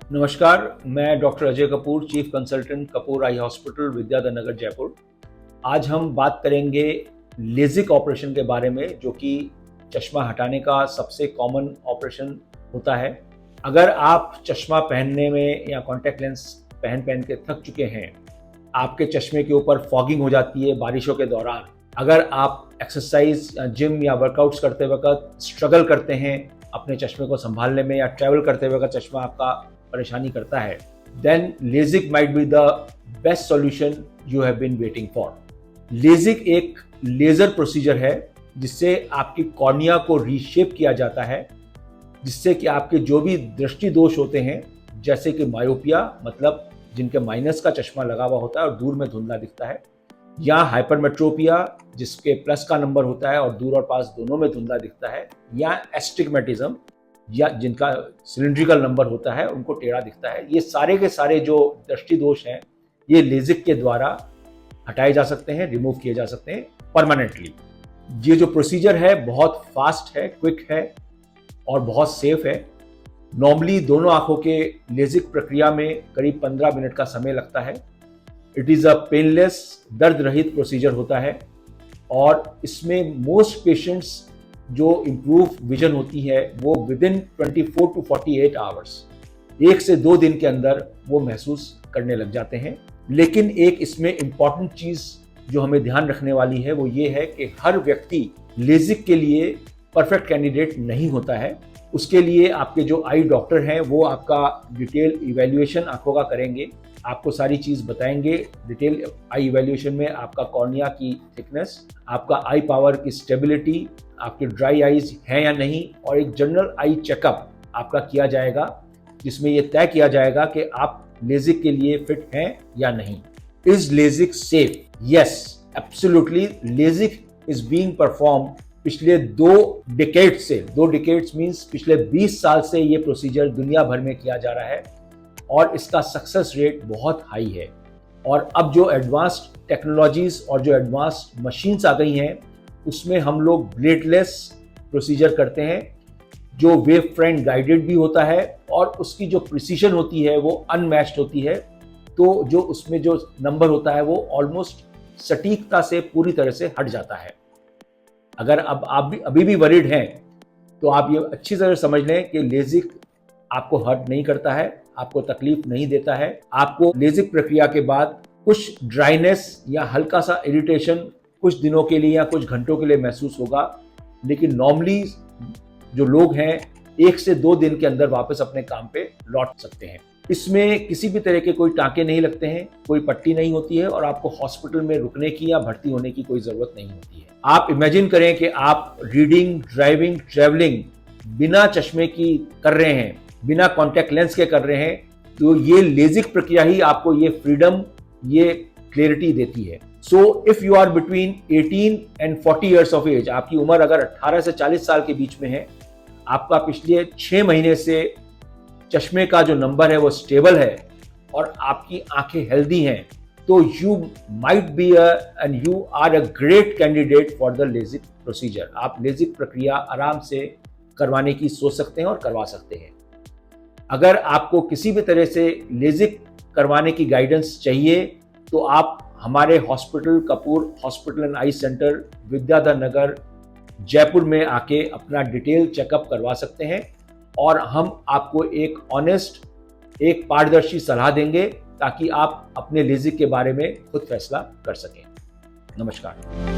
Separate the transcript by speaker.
Speaker 1: नमस्कार, मैं doctor Ajay Kapoor, chief consultant Kapoor eye hospital, Vidyadhar Nagar, Jaipur. आज हम बात करेंगे लेजिक ऑपरेशन के बारे में, जो कि चश्मा हटाने का सबसे कॉमन ऑपरेशन होता है। अगर आप चश्मा पहनने में या कॉन्टैक्ट लेंस पहन पहन के थक चुके हैं, आपके चश्मे के ऊपर फॉगिंग हो जाती है बारिशों के दौरान, अगर आप एक्सरसाइज, जिम या वर्कआउट्स करते वक्त स्ट्रगल करते हैं अपने चश्मे को संभालने में, या ट्रैवल करते वक्त चश्मा आपका परेशानी करता है, then LASIK might be the best solution you have been waiting for। LASIK एक लेजर प्रोसीजर है जिससे आपकी कॉर्निया को रीशेप किया जाता है, जिससे कि आपके जो भी दृष्टि दोष होते हैं, जैसे कि मायोपिया, मतलब जिनके माइनस का चश्मा लगा हुआ होता है और दूर में धुंधला दिखता है, या हाइपरमेट्रोपिया जिसके प्लस का नंबर होता है और दूर और पास दोनों में धुंधला दिखता है, या एस्टिग्मेटिज्म या जिनका सिलिंड्रिकल नंबर होता है उनको टेढ़ा दिखता है। ये सारे के सारे जो दृष्टि दोष हैं, ये लेजिक के द्वारा हटाए जा सकते हैं, रिमूव किए जा सकते हैं परमानेंटली। ये जो प्रोसीजर है बहुत फास्ट है, क्विक है और बहुत सेफ है। नॉर्मली दोनों आंखों के लेजिक प्रक्रिया में करीब 15 मिनट का समय लगता है। इट इज़ अ पेनलेस, दर्द रहित प्रोसीजर होता है और इसमें मोस्ट पेशेंट्स जो इम्प्रूव विजन होती है वो विदिन 24 to 48 आवर्स, 1 से 2 दिन के अंदर वो महसूस करने लग जाते हैं। लेकिन एक इसमें इम्पॉर्टेंट चीज़ जो हमें ध्यान रखने वाली है वो ये है कि हर व्यक्ति लेजिक के लिए परफेक्ट कैंडिडेट नहीं होता है। उसके लिए आपके जो आई डॉक्टर हैं वो आपका डिटेल इवैल्यूएशन आंखों का करेंगे, आपको सारी चीज़ बताएंगे। डिटेल आई इवैल्यूएशन में आपका कॉर्निया की थिकनेस, आपका आई पावर की स्टेबिलिटी, आपके ड्राई आईज हैं या नहीं, और एक जनरल आई चेकअप आपका किया जाएगा, जिसमें यह तय किया जाएगा कि आप लेजिक के लिए फिट हैं या नहीं। Is Lasik safe? Yes, absolutely. Lasik is being perform पिछले 2 डिकेड्स से, 2 डिकेड्स मीन्स पिछले 20 साल से ये प्रोसीजर दुनिया भर में किया जा रहा है और इसका सक्सेस रेट बहुत हाई है। और अब जो एडवांस्ड टेक्नोलॉजीज और जो एडवांस्ड मशीन्स आ गई हैं, उसमें हम लोग ब्लेडलेस प्रोसीजर करते हैं, जो वेव फ्रंट गाइडेड भी होता है और उसकी जो प्रिसीजन होती है वो अनमैच्ड होती है। तो जो उसमें जो नंबर होता है वो ऑलमोस्ट सटीकता से पूरी तरह से हट जाता है। अगर अब आप भी अभी भी वरीड हैं तो आप ये अच्छी तरह समझ लें कि लेजिक आपको हर्ट नहीं करता है, आपको तकलीफ नहीं देता है। आपको लेजिक प्रक्रिया के बाद कुछ ड्राइनेस या हल्का सा इरिटेशन कुछ दिनों के लिए या कुछ घंटों के लिए महसूस होगा, लेकिन नॉर्मली जो लोग हैं 1 से 2 दिन के अंदर वापस अपने काम पे लौट सकते हैं। इसमें किसी भी तरह के कोई टाँके नहीं लगते हैं, कोई पट्टी नहीं होती है और आपको हॉस्पिटल में रुकने की या भर्ती होने की कोई ज़रूरत नहीं होती है। आप इमेजिन करें कि आप रीडिंग, ड्राइविंग, ट्रैवलिंग बिना चश्मे की कर रहे हैं, बिना कॉन्टैक्ट लेंस के कर रहे हैं, तो ये लेजिक प्रक्रिया ही आपको ये फ्रीडम, ये क्लैरिटी देती है। So if you are between 18 and 40 years of age, आपकी उम्र अगर 18 से 40 साल के बीच में है, आपका पिछले 6 महीने से चश्मे का जो नंबर है वो स्टेबल है और आपकी आंखें हेल्दी हैं, तो you might be and you are a great candidate for the LASIK procedure. आप लेजिक प्रक्रिया आराम से करवाने की सोच सकते हैं और करवा सकते हैं। अगर आपको किसी भी तरह से लेजिक करवाने की गाइडेंस चाहिए तो आप हमारे hospital, Kapoor hospital and eye centre, Vidyadhar Nagar, Jaipur में आके अपना डिटेल चेकअप करवा सकते हैं और हम आपको एक ऑनेस्ट, एक पारदर्शी सलाह देंगे ताकि आप अपने लेजिक के बारे में खुद फैसला कर सकें। नमस्कार।